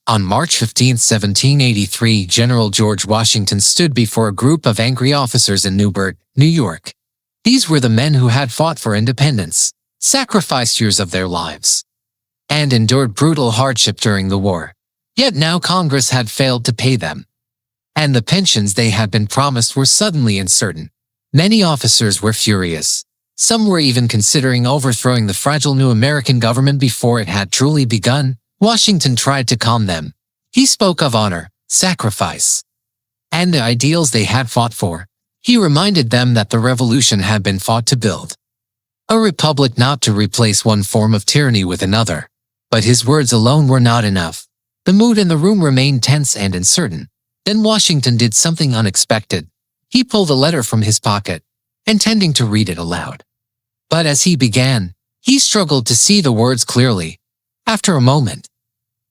On March 15, 1783, General George Washington stood before a group of angry officers in Newburgh, New York. These were the men who had fought for independence, sacrificed years of their lives, and endured brutal hardship during the war. Yet now Congress had failed to pay them, and the pensions they had been promised were suddenly uncertain. Many officers were furious. Some were even considering overthrowing the fragile new American government before it had truly begun. Washington tried to calm them. He spoke of honor, sacrifice, and the ideals they had fought for. He reminded them that the revolution had been fought to build a republic, not to replace one form of tyranny with another. But his words alone were not enough. The mood in the room remained tense and uncertain. Then Washington did something unexpected. He pulled a letter from his pocket, intending to read it aloud. But as he began, he struggled to see the words clearly. After a moment,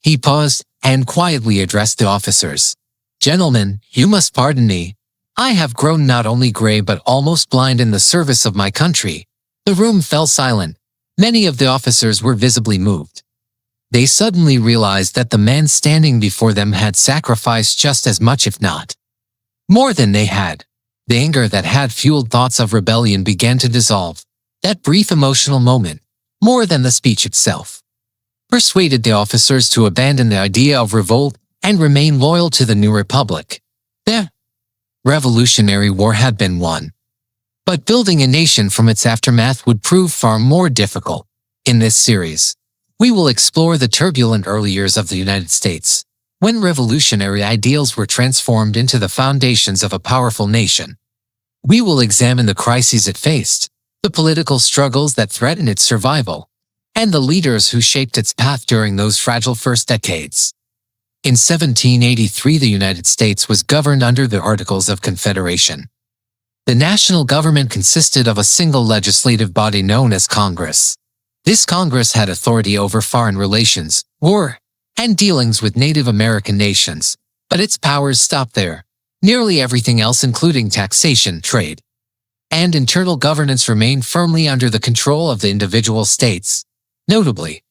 he paused and quietly addressed the officers. "Gentlemen, you must pardon me. I have grown not only gray but almost blind in the service of my country." The room fell silent. Many of the officers were visibly moved. They suddenly realized that the man standing before them had sacrificed just as much, if not more than they had. The anger that had fueled thoughts of rebellion began to dissolve. That brief emotional moment, more than the speech itself, persuaded the officers to abandon the idea of revolt and remain loyal to the new republic. The Revolutionary War had been won, but building a nation from its aftermath would prove far more difficult. In this series, we will explore the turbulent early years of the United States, when revolutionary ideals were transformed into the foundations of a powerful nation. We will examine the crises it faced, the political struggles that threatened its survival, and the leaders who shaped its path during those fragile first decades. In 1783, the United States was governed under the Articles of Confederation. The national government consisted of a single legislative body known as Congress. This Congress had authority over foreign relations, war, and dealings with Native American nations, but its powers stopped there. Nearly everything else, including taxation, trade, and internal governance, remained firmly under the control of the individual states. Notably,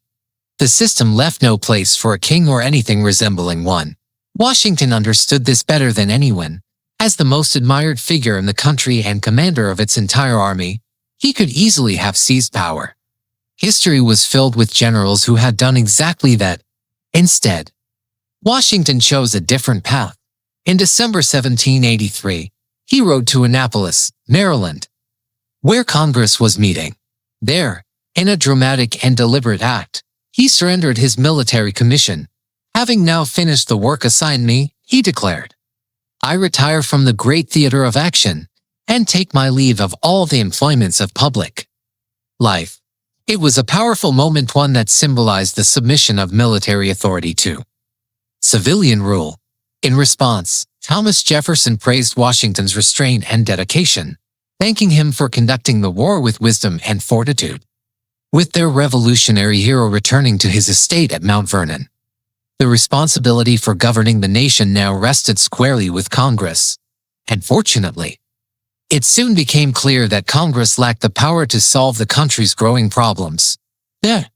the system left no place for a king or anything resembling one. Washington understood this better than anyone. As the most admired figure in the country and commander of its entire army, he could easily have seized power. History was filled with generals who had done exactly that. Instead, Washington chose a different path. In December 1783, he rode to Annapolis, Maryland, where Congress was meeting. There, in a dramatic and deliberate act, he surrendered his military commission. "Having now finished the work assigned me," he declared, "I retire from the great theater of action and take my leave of all the employments of public life." It was a powerful moment, one that symbolized the submission of military authority to civilian rule. In response, Thomas Jefferson praised Washington's restraint and dedication, thanking him for conducting the war with wisdom and fortitude. With their revolutionary hero returning to his estate at Mount Vernon, the responsibility for governing the nation now rested squarely with Congress. And fortunately, it soon became clear that Congress lacked the power to solve the country's growing problems. The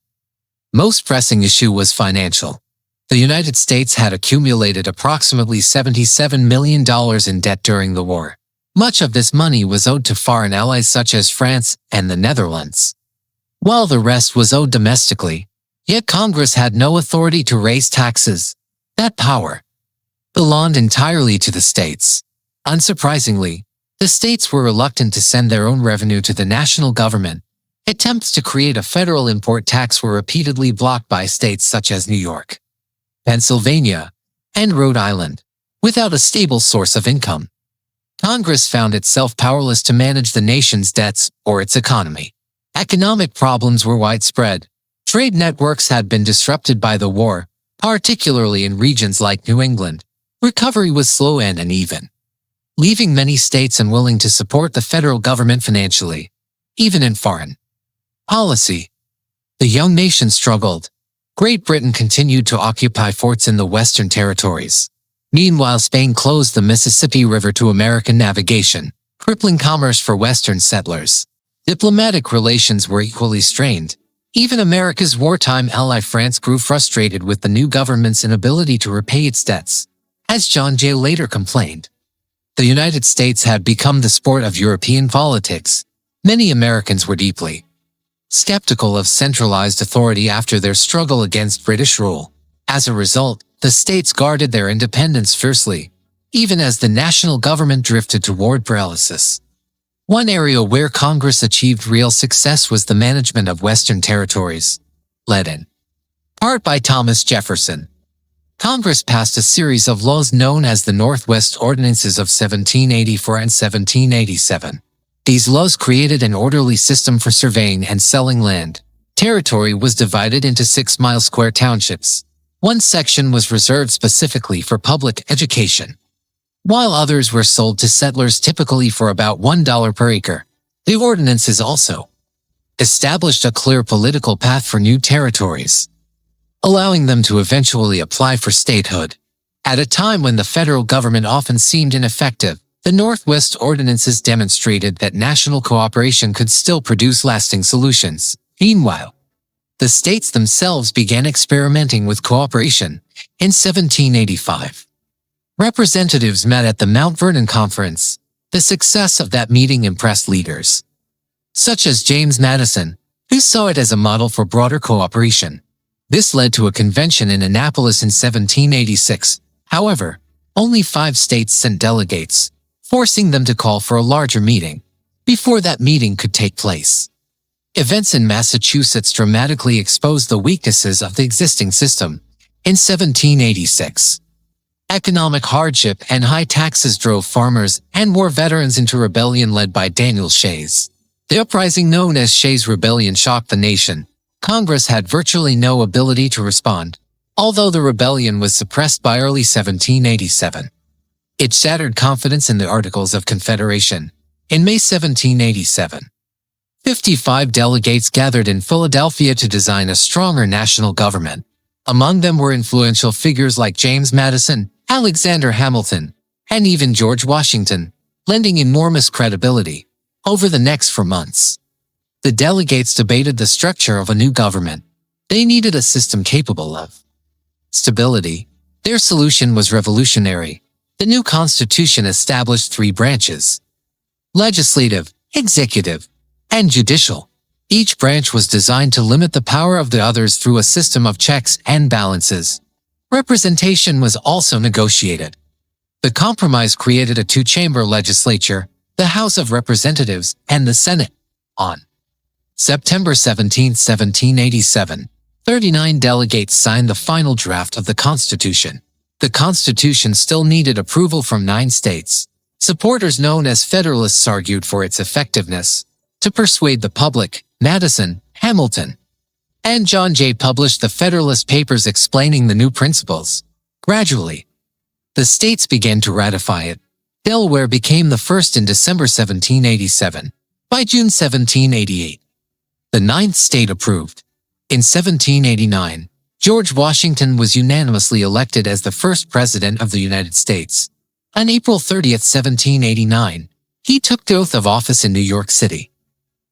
most pressing issue was financial. The United States had accumulated approximately $77 million in debt during the war. Much of this money was owed to foreign allies such as France and the Netherlands, while the rest was owed domestically. Yet Congress had no authority to raise taxes. That power belonged entirely to the states. Unsurprisingly, the states were reluctant to send their own revenue to the national government. Attempts to create a federal import tax were repeatedly blocked by states such as New York, Pennsylvania, and Rhode Island. Without a stable source of income, Congress found itself powerless to manage the nation's debts or its economy. Economic problems were widespread. Trade networks had been disrupted by the war, particularly in regions like New England. Recovery was slow and uneven, leaving many states unwilling to support the federal government financially. Even in foreign policy, the young nation struggled. Great Britain continued to occupy forts in the Western territories. Meanwhile, Spain closed the Mississippi River to American navigation, crippling commerce for Western settlers. Diplomatic relations were equally strained. Even America's wartime ally France grew frustrated with the new government's inability to repay its debts. As John Jay later complained, the United States had become the sport of European politics. Many Americans were deeply skeptical of centralized authority after their struggle against British rule. As a result, the states guarded their independence fiercely, even as the national government drifted toward paralysis. One area where Congress achieved real success was the management of Western territories, led in part by Thomas Jefferson. Congress passed a series of laws known as the Northwest Ordinances of 1784 and 1787. These laws created an orderly system for surveying and selling land. Territory was divided into 6-mile square townships. One section was reserved specifically for public education, while others were sold to settlers typically for about $1 per acre. The ordinances also established a clear political path for new territories, allowing them to eventually apply for statehood. At a time when the federal government often seemed ineffective, the Northwest Ordinances demonstrated that national cooperation could still produce lasting solutions. Meanwhile, the states themselves began experimenting with cooperation. In 1785, representatives met at the Mount Vernon Conference. The success of that meeting impressed leaders, such as James Madison, who saw it as a model for broader cooperation. This led to a convention in Annapolis in 1786. However, only 5 states sent delegates, forcing them to call for a larger meeting before that meeting could take place. Events in Massachusetts dramatically exposed the weaknesses of the existing system. In 1786, economic hardship and high taxes drove farmers and war veterans into rebellion led by Daniel Shays. The uprising known as Shays Rebellion shocked the nation. Congress had virtually no ability to respond, although the rebellion was suppressed by early 1787. It shattered confidence in the Articles of Confederation. In May 1787, 55 delegates gathered in Philadelphia to design a stronger national government. Among them were influential figures like James Madison, Alexander Hamilton, and even George Washington, lending enormous credibility. Over the next 4 months, the delegates debated the structure of a new government. They needed a system capable of stability. Their solution was revolutionary. The new Constitution established 3 branches: legislative, executive, and judicial. Each branch was designed to limit the power of the others through a system of checks and balances. Representation was also negotiated. The compromise created a 2-chamber legislature, the House of Representatives and the Senate. On September 17, 1787, 39 delegates signed the final draft of the Constitution. The Constitution still needed approval from 9 states. Supporters known as Federalists argued for its effectiveness. To persuade the public, Madison, Hamilton, and John Jay published the Federalist Papers explaining the new principles. Gradually, the states began to ratify it. Delaware became the first in December 1787. By June 1788, the 9th state approved. In 1789, George Washington was unanimously elected as the first president of the United States. On April 30, 1789, he took the oath of office in New York City.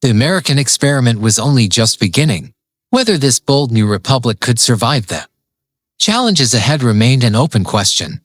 The American experiment was only just beginning. Whether this bold new republic could survive the challenges ahead remained an open question.